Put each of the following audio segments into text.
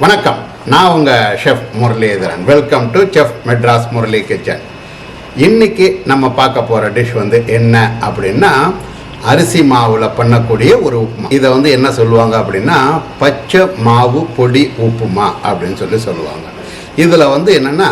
வணக்கம், நான் உங்கள் chef Muralidharan. Welcome to chef Madras Murali kitchen. இன்றைக்கி நம்ம பார்க்க போகிற டிஷ் வந்து என்ன அப்படின்னா, அரிசி மாவில் பண்ணக்கூடிய ஒரு உப்புமா. இதை வந்து என்ன சொல்லுவாங்க அப்படின்னா, பச்சை மாவு பொடி உப்புமா அப்படின்னு சொல்லுவாங்க. இதில் வந்து என்னென்னா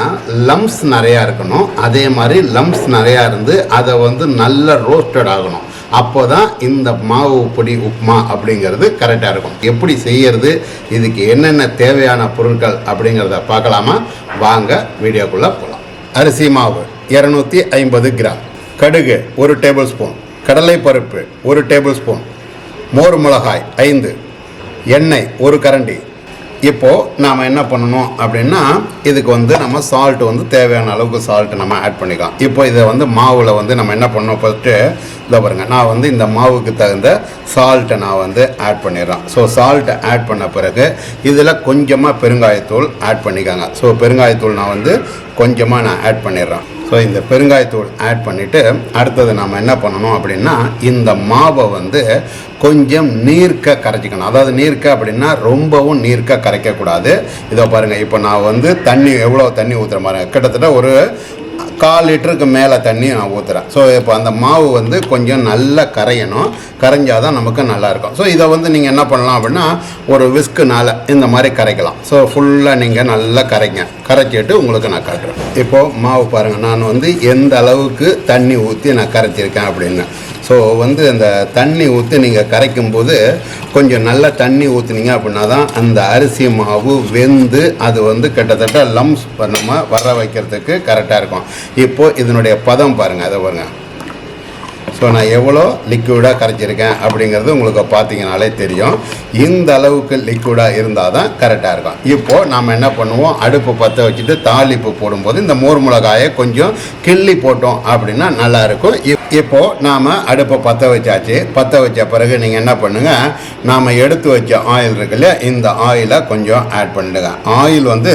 லம்ஸ் நிறையா இருக்கணும். அதே மாதிரி லம்ஸ் நிறையா இருந்து அதை வந்து நல்ல ரோஸ்டட் ஆகணும். அப்போ தான் இந்த மாவு பொடி உப்புமா அப்படிங்கிறது கரெக்டாக இருக்கும். எப்படி செய்யறது, இதுக்கு என்னென்ன தேவையான பொருட்கள் அப்படிங்கிறத பார்க்கலாமா? வாங்க வீடியோக்குள்ளே போகலாம். அரிசி மாவு 250 கிராம், கடுகு 1 டேபிள் ஸ்பூன், கடலைப்பருப்பு 1 டேபிள் ஸ்பூன், மோர் மிளகாய் 5, எண்ணெய் 1 கரண்டி. இப்போது நாம் என்ன பண்ணணும் அப்படின்னா, இதுக்கு வந்து நம்ம சால்ட்டு வந்து தேவையான அளவுக்கு சால்ட்டு நம்ம ஆட் பண்ணிக்கலாம். இப்போ இதை வந்து மாவில் வந்து நம்ம என்ன பண்ணோம், ஃபஸ்ட்டு இதை பாருங்கள், நான் வந்து இந்த மாவுக்கு தகுந்த சால்ட்டை நான் வந்து ஆட் பண்ணிடுறேன். ஸோ சால்ட்டை ஆட் பண்ண பிறகு இதில் கொஞ்சமாக பெருங்காயத்தூள் ஆட் பண்ணிக்காங்க. ஸோ பெருங்காயத்தூள் நான் வந்து கொஞ்சமாக நான் ஆட் பண்ணிடுறேன். ஸோ இந்த பெருங்காயத்தூள் ஆட் பண்ணிவிட்டு அடுத்தது நம்ம என்ன பண்ணணும் அப்படின்னா, இந்த மாவை வந்து கொஞ்சம் நீர்க்க கரைச்சிக்கணும். அதாவது நீர்க்க அப்படின்னா ரொம்பவும் நீர்க்க கரைக்கக்கூடாது. இதை பாருங்கள், இப்போ நான் வந்து தண்ணி எவ்வளோ தண்ணி ஊற்றுற மாதிரி, கிட்டத்தட்ட ஒரு 1/4 லிட்டருக்கு மேலே தண்ணி நான் ஊற்றுறேன். ஸோ இப்போ அந்த மாவு வந்து கொஞ்சம் நல்லா கரையணும். கரைஞ்சால் தான் நமக்கு நல்லாயிருக்கும். ஸோ இதை வந்து நீங்கள் என்ன பண்ணலாம் அப்படின்னா, ஒரு விஸ்குனால் இந்த மாதிரி கரைக்கலாம். ஸோ ஃபுல்லாக நீங்கள் நல்லா கரைச்சிட்டு உங்களுக்கு நான் காட்டுறேன். இப்போது மாவு பாருங்கள், நான் வந்து எந்த அளவுக்கு தண்ணி ஊற்றி நான் கரைச்சிருக்கேன் அப்படின்னு. ஸோ வந்து அந்த தண்ணி ஊற்றி நீங்கள் கரைக்கும்போது கொஞ்சம் நல்ல தண்ணி ஊற்றுனீங்க அப்படின்னா தான் அந்த அரிசி மாவு வெந்து அது வந்து கிட்டத்தட்ட லம்ஸ் நம்ம வர வைக்கிறதுக்கு கரெக்டாக இருக்கும். இப்போது இதனுடைய பதம் பாருங்கள், அதை பாருங்கள். ஸோ நான் எவ்வளோ லிக்விடாக கரைச்சிருக்கேன் அப்படிங்கிறது உங்களுக்கு பார்த்தீங்கனாலே தெரியும். இந்த அளவுக்கு லிக்விடாக இருந்தால் தான் கரெக்டாக இருக்கும். இப்போது நாம் என்ன பண்ணுவோம், அடுப்பு பற்ற வச்சுட்டு தாளிப்பு போடும்போது இந்த மோர் மிளகாயை கொஞ்சம் கிள்ளி போட்டோம் அப்படின்னா நல்லாயிருக்கும். இப்போது நாம் அடுப்பை பற்ற வச்சாச்சு. பற்ற வச்ச பிறகு நீங்கள் என்ன பண்ணுங்கள், நாம் எடுத்து வச்ச ஆயில் இருக்கு இல்லையா, இந்த ஆயிலை கொஞ்சம் ஆட் பண்ணிடுங்க. ஆயில் வந்து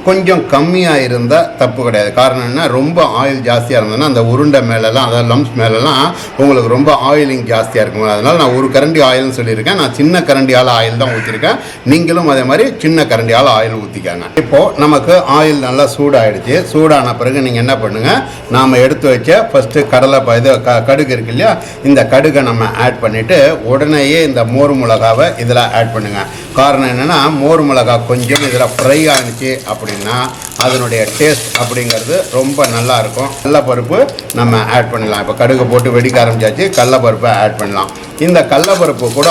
கொஞ்சம் கம்மியாக இருந்தால் தப்பு கிடையாது. காரணம் என்ன, ரொம்ப ஆயில் ஜாஸ்தியாக இருந்ததுன்னா அந்த உருண்டை மேலெலாம், அதாவது லம்ஸ் மேலெலாம் உங்களுக்கு ரொம்ப ஆயிலிங் ஜாஸ்தியாக இருக்கும். அதனால் நான் 1 கரண்டி ஆயில்னு சொல்லியிருக்கேன். நான் சின்ன கரண்டியால் ஆயில் தான் ஊற்றிருக்கேன். நீங்களும் அதே மாதிரி சின்ன கரண்டியால் ஆயில் ஊற்றிக்காங்க. இப்போது நமக்கு ஆயில் நல்லா சூடாகிடுச்சு. சூடான பிறகு நீங்கள் என்ன பண்ணுங்கள், நாம் எடுத்து வச்ச ஃபஸ்ட்டு கடுகு இருக்கு இல்லையா, இந்த கடுகை நம்ம ஆட் பண்ணிவிட்டு உடனேயே இந்த மோர் மிளகாவை இதில் ஆட் பண்ணுங்கள். காரணம் என்னென்னா, மோர் மிளகா கொஞ்சம் இதில் ஃப்ரை ஆகிடுச்சு அப்படின்னா அதனுடைய டேஸ்ட் அப்படிங்கிறது ரொம்ப நல்லாயிருக்கும். கடலைப்பருப்பு நம்ம ஆட் பண்ணலாம். இப்போ கடுகு போட்டு வெடிக்க ஆரம்பிச்சாச்சு, கடலைப்பருப்பை ஆட் பண்ணலாம். இந்த கடலைப்பருப்பு கூட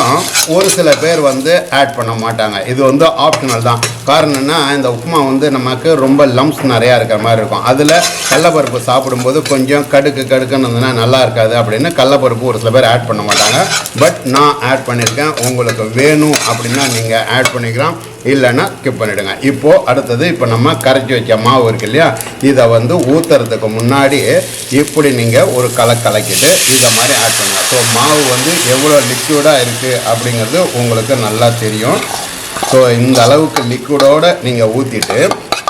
ஒரு சில பேர் வந்து ஆட் பண்ண மாட்டாங்க. இது வந்து ஆப்ஷனல் தான். காரணம் என்ன, இந்த உப்புமா வந்து நமக்கு ரொம்ப லம்ஸ் நிறையா இருக்கிற மாதிரி இருக்கும். அதில் கடலைப்பருப்பு சாப்பிடும்போது கொஞ்சம் கடுக்குன்னு இருந்ததுன்னா நல்லா இருக்காது அப்படின்னு கடலைப்பருப்பு ஒரு சில பேர் ஆட் பண்ண மாட்டாங்க. பட் நான் ஆட் பண்ணியிருக்கேன். உங்களுக்கு வேணும் அப்படின்னா நீங்கள் ஆட் பண்ணிக்கலாம், இல்லைன்னா ஸ்கிப் பண்ணிவிடுங்க. இப்போது அடுத்தது, இப்போ நம்ம கரைச்சி வச்ச மாவு இருக்கு இல்லையா, இதை வந்து ஊற்றுறதுக்கு முன்னாடி இப்படி நீங்கள் ஒரு கலக்கிட்டு இதை மாதிரி ஆட் பண்ணுங்கள். ஸோ மாவு வந்து எவ்வளோ லிக்விடாக இருக்குது அப்படிங்கிறது உங்களுக்கு நல்லா தெரியும். ஸோ இந்த அளவுக்கு லிக்விடோடு நீங்கள் ஊற்றிட்டு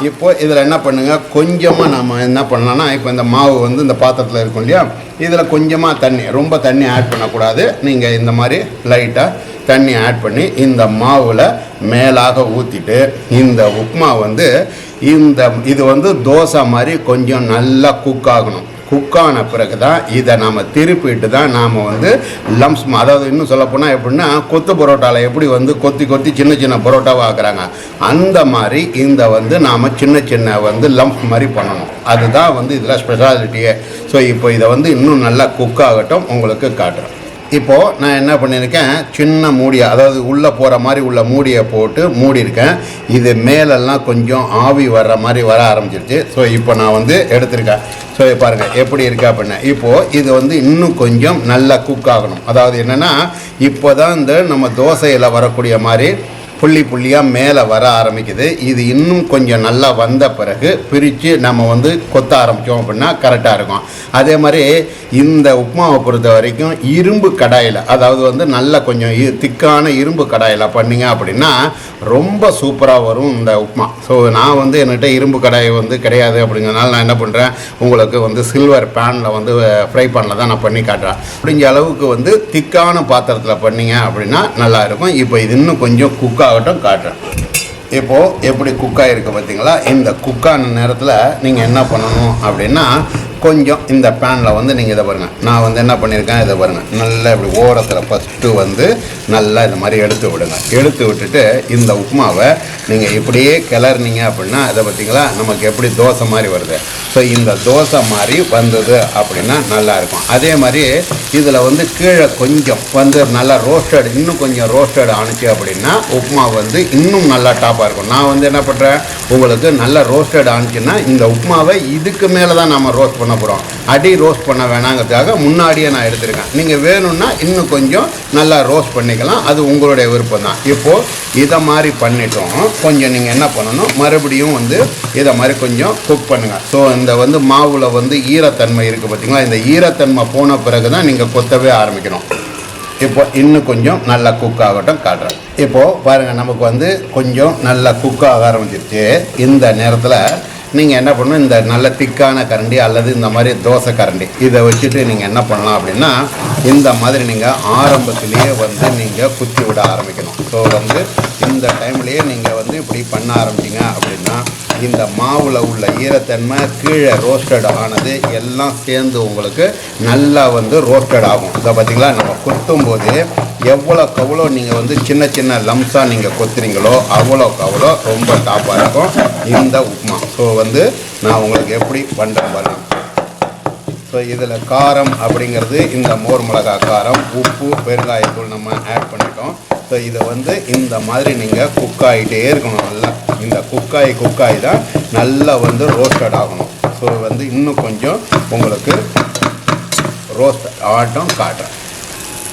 இப்போது இதில் என்ன பண்ணுங்கள், கொஞ்சமாக நம்ம என்ன பண்ணலாம்னா, இப்போ இந்த மாவு வந்து இந்த பாத்திரத்தில் இருக்கும் இல்லையா, இதில் கொஞ்சமாக தண்ணி, ரொம்ப தண்ணி ஆட் பண்ணக்கூடாது. நீங்கள் இந்த மாதிரி லைட்டாக தண்ணி ஆட் பண்ணி இந்த மாவில் மேலாக ஊற்றிட்டு இந்த உப்புமா வந்து இது வந்து தோசை மாதிரி கொஞ்சம் நல்லா குக் ஆகணும். குக்கான பிறகு தான் இதை நாம் திருப்பிட்டு தான் நாம் வந்து லம்ஸ், அதாவது இன்னும் சொல்லப்போனால் எப்படின்னா, கொத்து பரோட்டாவில் எப்படி வந்து கொத்தி சின்ன பரோட்டாவாக ஆக்குறாங்க, அந்த மாதிரி இந்த வந்து நாம் சின்ன வந்து லம்ஸ் மாதிரி பண்ணணும். அதுதான் வந்து இதில் ஸ்பெஷாலிட்டியே. ஸோ இப்போ இதை வந்து இன்னும் நல்லா குக் ஆகட்டும், உங்களுக்கு காட்டுறேன். இப்போது நான் என்ன பண்ணியிருக்கேன், சின்ன மூடியை, அதாவது உள்ளே போகிற மாதிரி உள்ள மூடியை போட்டு மூடியிருக்கேன். இது மேலெல்லாம் கொஞ்சம் ஆவி வர்ற மாதிரி வர ஆரம்பிச்சிருச்சு. ஸோ இப்போ நான் வந்து எடுத்திருக்கேன். ஸோ பாருங்கள் எப்படி இருக்கு அப்படின்னா, இப்போது இது வந்து இன்னும் கொஞ்சம் நல்லா குக் ஆகணும். அதாவது என்னென்னா, இப்போ தான் இந்த நம்ம தோசையில் வரக்கூடிய மாதிரி புள்ளியாக மேலே வர ஆரம்பிக்குது. இது இன்னும் கொஞ்சம் நல்லா வந்த பிறகு பிரித்து நம்ம வந்து கொத்த ஆரம்பித்தோம் அப்படின்னா கரெக்டாக இருக்கும். அதே மாதிரி இந்த உப்புமாவை பொறுத்த வரைக்கும் இரும்பு கடாயில், அதாவது வந்து நல்ல கொஞ்சம் திக்கான இரும்பு கடாயில் பண்ணிங்க அப்படின்னா ரொம்ப சூப்பராக வரும் இந்த உப்புமா. ஸோ நான் வந்து என்கிட்ட இரும்பு கடாய் வந்து கிடையாது. அப்படிங்கிறதுனால நான் என்ன பண்ணுறேன், உங்களுக்கு வந்து சில்வர் பேனில் வந்து ஃப்ரை பேனில் தான் நான் பண்ணி காட்டுறேன். முடிஞ்ச அளவுக்கு வந்து திக்கான பாத்திரத்தில் பண்ணிங்க அப்படின்னா நல்லாயிருக்கும். இப்போ இது இன்னும் கொஞ்சம் குக் ஆகட்டும், காட்டுறேன். இப்போது எப்படி குக் ஆகிருக்கு பார்த்தீங்களா? இந்த குக்கான நேரத்தில் நீங்கள் என்ன பண்ணணும் அப்படின்னா, கொஞ்சம் இந்த பேனில் வந்து நீங்கள் இதை பாருங்கள், நான் வந்து என்ன பண்ணியிருக்கேன், இதை பாருங்கள், நல்லா இப்படி ஓரத்தில் ஃபஸ்ட்டு வந்து நல்லா இந்த மாதிரி எடுத்து விடுங்க. எடுத்து விட்டுட்டு இந்த உப்புமாவை நீங்கள் இப்படியே கிளறினீங்க அப்படின்னா இதை பார்த்தீங்களா, நமக்கு எப்படி தோசை மாதிரி வருது. ஸோ இந்த தோசை மாதிரி வந்தது அப்படின்னா நல்லாயிருக்கும். அதே மாதிரி இதில் வந்து கீழே கொஞ்சம் வந்து நல்லா ரோஸ்டட், இன்னும் கொஞ்சம் ரோஸ்டட் ஆணுச்சு அப்படின்னா உப்புமா வந்து இன்னும் நல்லா டாப்பாக இருக்கும். நான் வந்து என்ன பண்ணுறேன், உங்களுக்கு நல்லா ரோஸ்டட் ஆணுச்சுன்னா இந்த உப்புமாவை இதுக்கு மேலே தான் நம்ம ரோஸ்ட் பண்ண போகிறோம். அடி ரோஸ்ட் பண்ண வேணாங்கிறதுக்காக முன்னாடியே நான் எடுத்துருக்கேன். நீங்கள் வேணும்னா இன்னும் கொஞ்சம் நல்லா ரோஸ்ட் பண்ணிக்கலாம், அது உங்களுடைய விருப்பம் தான். இப்போது இதை மாதிரி பண்ணிட்டோம். கொஞ்சம் நீங்கள் என்ன பண்ணணும், மறுபடியும் வந்து இதை மாதிரி கொஞ்சம் குக் பண்ணுங்கள். ஸோ இந்த வந்து மாவில் வந்து ஈரத்தன்மை இருக்குது பார்த்தீங்களா, இந்த ஈரத்தன்மை போன பிறகு தான் நீங்கள் கொத்தவே ஆரம்பிக்கணும். இப்போ இன்னும் கொஞ்சம் நல்லா குக் ஆகட்டும், காட்டுறேன். இப்போது பாருங்கள், நமக்கு வந்து கொஞ்சம் நல்லா குக் ஆக ஆரம்பிச்சிருச்சு. இந்த நேரத்தில் நீங்கள் என்ன பண்ணணும், இந்த நல்ல திக்கான கரண்டி அல்லது இந்த மாதிரி தோசை கரண்டி இதை வச்சுட்டு நீங்கள் என்ன பண்ணலாம் அப்படின்னா, இந்த மாதிரி நீங்கள் ஆரம்பத்திலேயே வந்து நீங்கள் குத்தி விட ஆரம்பிக்கணும். ஸோ வந்து இந்த டைம்லேயே நீங்கள் வந்து இப்படி பண்ண ஆரம்பிச்சிங்க அப்படின்னா இந்த மாவில் உள்ள ஈரத்தன்மை கீழே ரோஸ்டட் ஆனது எல்லாம் சேர்ந்து உங்களுக்கு நல்லா வந்து ரோஸ்டட் ஆகும். இதை பார்த்திங்களா, நம்ம கொத்தும் போது எவ்வளோக்கு அவ்வளோ நீங்கள் வந்து சின்ன சின்ன லம்ஸாக நீங்கள் கொத்துறீங்களோ அவ்வளோக்கு அவ்வளோ ரொம்ப டாப்பாக இருக்கும் இந்த உப்புமா. ஸோ வந்து நான் உங்களுக்கு எப்படி பண்ணுறேன் பாருங்க. ஸோ இதில் காரம் அப்படிங்கிறது இந்த மோர் மிளகா காரம், உப்பு, பெருங்காயத்தூள் நம்ம ஆட் பண்ணிட்டோம். ஸோ இதை வந்து இந்த மாதிரி நீங்கள் குக் ஆகிட்டே இருக்கணும். நல்லா இந்த குக்காய் தான் நல்லா வந்து ரோஸ்டட் ஆகணும். ஸோ வந்து இன்னும் கொஞ்சம் உங்களுக்கு ரோஸ்ட் ஆட்டம் காட்டுறேன்.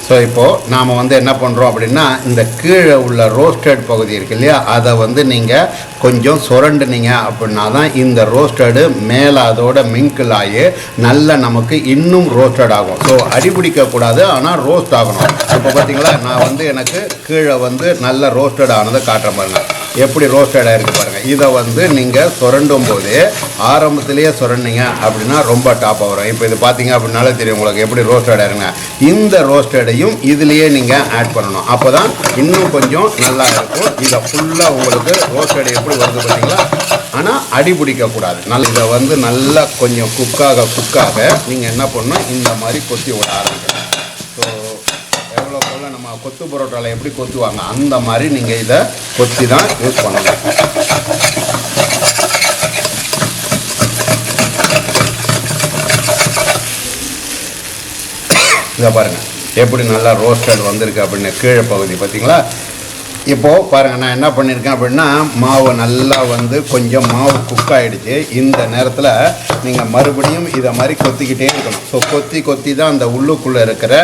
ஸோ இப்போது நாம் வந்து என்ன பண்ணுறோம் அப்படின்னா, இந்த கீழே உள்ள ரோஸ்டட் பகுதி இருக்கு இல்லையா, அதை வந்து நீங்கள் கொஞ்சம் சுரண்டுனீங்க அப்படின்னா தான் இந்த ரோஸ்டடு மேலே அதோட மிங்கிள் ஆகி நல்லா நமக்கு இன்னும் ரோஸ்டட் ஆகும். ஸோ அடிபிடிக்கக்கூடாது, ஆனால் ரோஸ்ட் ஆகணும். இப்போ பார்த்தீங்களா, நான் வந்து எனக்கு கீழே வந்து நல்ல ரோஸ்டட் ஆனதை காட்டுறேன் பாருங்கள், எப்படி ரோஸ்டடாக இருக்குது பாருங்கள். இதை வந்து நீங்கள் சுரண்டும் போது ஆரம்பத்திலேயே சுரண்டிங்க அப்படின்னா ரொம்ப டாப்பாக வரும். இப்போ இது பார்த்தீங்க அப்படின்னாலே தெரியும் உங்களுக்கு எப்படி ரோஸ்டடாக இருங்க. இந்த ரோஸ்டடையும் இதுலேயே நீங்கள் ஆட் பண்ணணும், அப்போ தான் இன்னும் கொஞ்சம் நல்லா இருக்கும். இதை ஃபுல்லாக உங்களுக்கு ரோஸ்டட் எப்படி வருது பார்த்தீங்களா, ஆனால் அடி பிடிக்கக்கூடாது. இதை வந்து நல்லா கொஞ்சம் குக்காக நீங்கள் என்ன பண்ணணும், இந்த மாதிரி கொத்தி விட ஆரம்பிக்கணும். ஸோ எவ்வளோ போல் நம்ம கொத்து பரோட்டாவில் எப்படி கொத்துவாங்க அந்த மாதிரி நீங்கள் இதை கொத்தி தான் யூஸ் பண்ணணும். இதை பாருங்கள் எப்படி நல்லா ரோஸ்டட் வந்திருக்கு அப்படின்னு கீழே பகுதி பார்த்தீங்களா. இப்போது பாருங்கள், நான் என்ன பண்ணியிருக்கேன் அப்படின்னா, மாவு நல்லா வந்து கொஞ்சம் மாவு குக் ஆகிடுச்சு. இந்த நேரத்தில் நீங்கள் மறுபடியும் இதை மாதிரி கொத்திக்கிட்டே இருக்கணும். ஸோ கொத்தி தான் அந்த உள்ளுக்குள்ளே இருக்கிற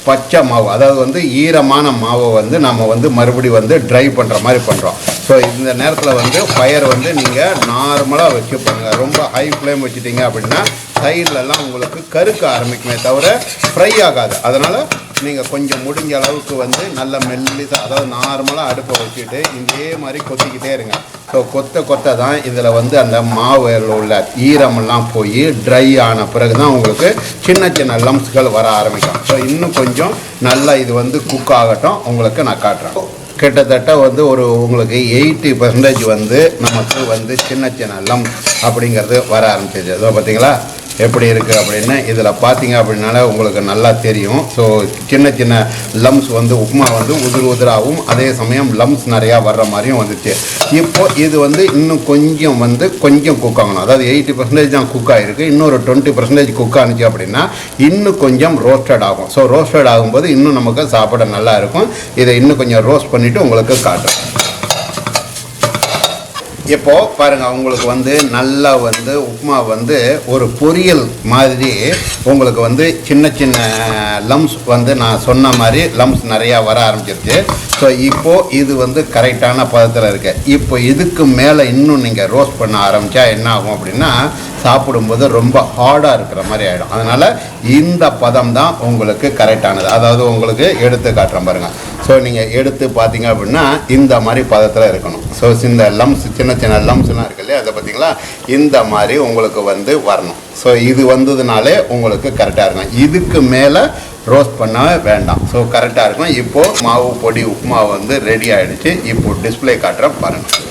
பச்சை மாவு, அதாவது வந்து ஈரமான மாவை வந்து நம்ம வந்து மறுபடியும் வந்து ட்ரை பண்ணுற மாதிரி பண்ணுறோம். ஸோ இந்த நேரத்தில் வந்து ஃபயர் வந்து நீங்கள் நார்மலாக வச்சு பண்ணுங்கள். ரொம்ப ஹை ஃப்ளேம் வச்சுட்டிங்க அப்படின்னா சைட்லலாம் உங்களுக்கு கருக்க ஆரம்பிக்குமே தவிர ஃப்ரை ஆகாது. அதனால் நீங்கள் கொஞ்சம் முடிஞ்ச அளவுக்கு வந்து நல்ல மெல்லிசாக, அதாவது நார்மலாக அடுப்பை வச்சுட்டு இதே மாதிரி கொத்திக்கிட்டே இருங்க. ஸோ கொத்த தான் இதில் வந்து அந்த மாவில் உள்ள ஈரமெல்லாம் போய் ட்ரை ஆன பிறகு தான் உங்களுக்கு சின்ன லம்ஸ்கள் வர ஆரம்பிக்கும். ஸோ இன்னும் கொஞ்சம் நல்லா இது வந்து குக் ஆகட்டும், உங்களுக்கு நான் காட்டுறேன். கிட்டத்தட்ட வந்து உங்களுக்கு 80% வந்து நமக்கு வந்து சின்ன லம்ஸ் அப்படிங்கிறது வர ஆரம்பிச்சிச்சு. அதோ பார்த்தீங்களா எப்படி இருக்குது அப்படின்னு. இதில் பார்த்தீங்க அப்படின்னால உங்களுக்கு நல்லா தெரியும். ஸோ சின்ன லம்ஸ் வந்து உப்புமா வந்து உதிராகவும் அதே சமயம் லம்ஸ் நிறையா வர்ற மாதிரியும் வந்துச்சு. இப்போது இது வந்து இன்னும் கொஞ்சம் குக் ஆகணும். அதாவது 80% தான் குக் ஆகிருக்கு, இன்னொரு 20% குக் ஆனிச்சு அப்படின்னா இன்னும் கொஞ்சம் ரோஸ்டட் ஆகும். ஸோ ரோஸ்டட் ஆகும்போது இன்னும் நமக்கு சாப்பிட நல்லா இருக்கும். இதை இன்னும் கொஞ்சம் ரோஸ்ட் பண்ணிவிட்டு உங்களுக்கு காட்டுறேன். இப்போது பாருங்கள், உங்களுக்கு வந்து நல்லா வந்து உப்புமா வந்து ஒரு பொரியல் மாதிரி உங்களுக்கு வந்து சின்ன லம்ஸ் வந்து நான் சொன்ன மாதிரி லம்ஸ் நிறையா வர ஆரம்பிச்சிருச்சு. ஸோ இப்போது இது வந்து கரெக்டான பதத்தில் இருக்குது. இப்போ இதுக்கு மேலே இன்னும் நீங்கள் ரோஸ்ட் பண்ண ஆரம்பித்தா என்ன ஆகும் அப்படின்னா சாப்பிடும்போது ரொம்ப ஹார்டாக இருக்கிற மாதிரி ஆகிடும். அதனால் இந்த பதம் தான் உங்களுக்கு கரெக்டானது. அதாவது உங்களுக்கு எடுத்து காட்டுறேன் பாருங்கள். ஸோ நீங்கள் எடுத்து பார்த்தீங்க அப்படின்னா இந்த மாதிரி பதத்தில் இருக்கணும். ஸோ இந்த லம்ஸ் சின்ன லம்ஸ்லாம் இருக்கு இல்லையா, அதை பார்த்தீங்களா இந்த மாதிரி உங்களுக்கு வந்து வரணும். ஸோ இது வந்ததுனாலே உங்களுக்கு கரெக்டாக இருக்கும். இதுக்கு மேலே ரோஸ்ட் பண்ணவே வேண்டாம். ஸோ கரெக்டாக இருக்கும். இப்போது மாவு பொடி உப்புமா வந்து ரெடி ஆகிடுச்சு. இப்போது டிஸ்பிளே காட்டுறேன் பாருங்கள்.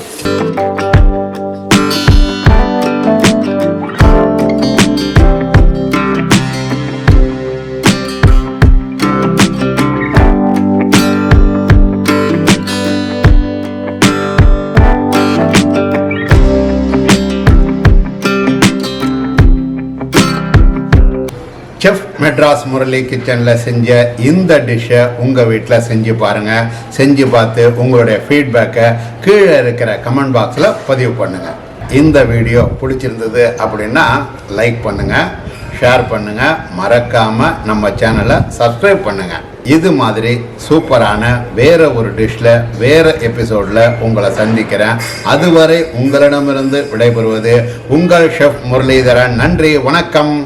மெட்ராஸ் முரளி கிச்சனில் செஞ்ச இந்த டிஷ்ஷை உங்கள் வீட்டில் செஞ்சு பாருங்கள். செஞ்சு பார்த்து உங்களுடைய ஃபீட்பேக்கை கீழே இருக்கிற கமெண்ட் பாக்ஸில் பதிவு பண்ணுங்கள். இந்த வீடியோ பிடிச்சிருந்தது அப்படின்னா லைக் பண்ணுங்கள், ஷேர் பண்ணுங்கள், மறக்காமல் நம்ம சேனலை சப்ஸ்கிரைப் பண்ணுங்கள். இது மாதிரி சூப்பரான வேற ஒரு டிஷ்ல வேற எபிசோட்ல உங்களை சந்திக்கிறேன். அதுவரை உங்களிடமிருந்து விடைபெறுவது உங்கள் ஷெஃப் முரளிதரன். நன்றி, வணக்கம்.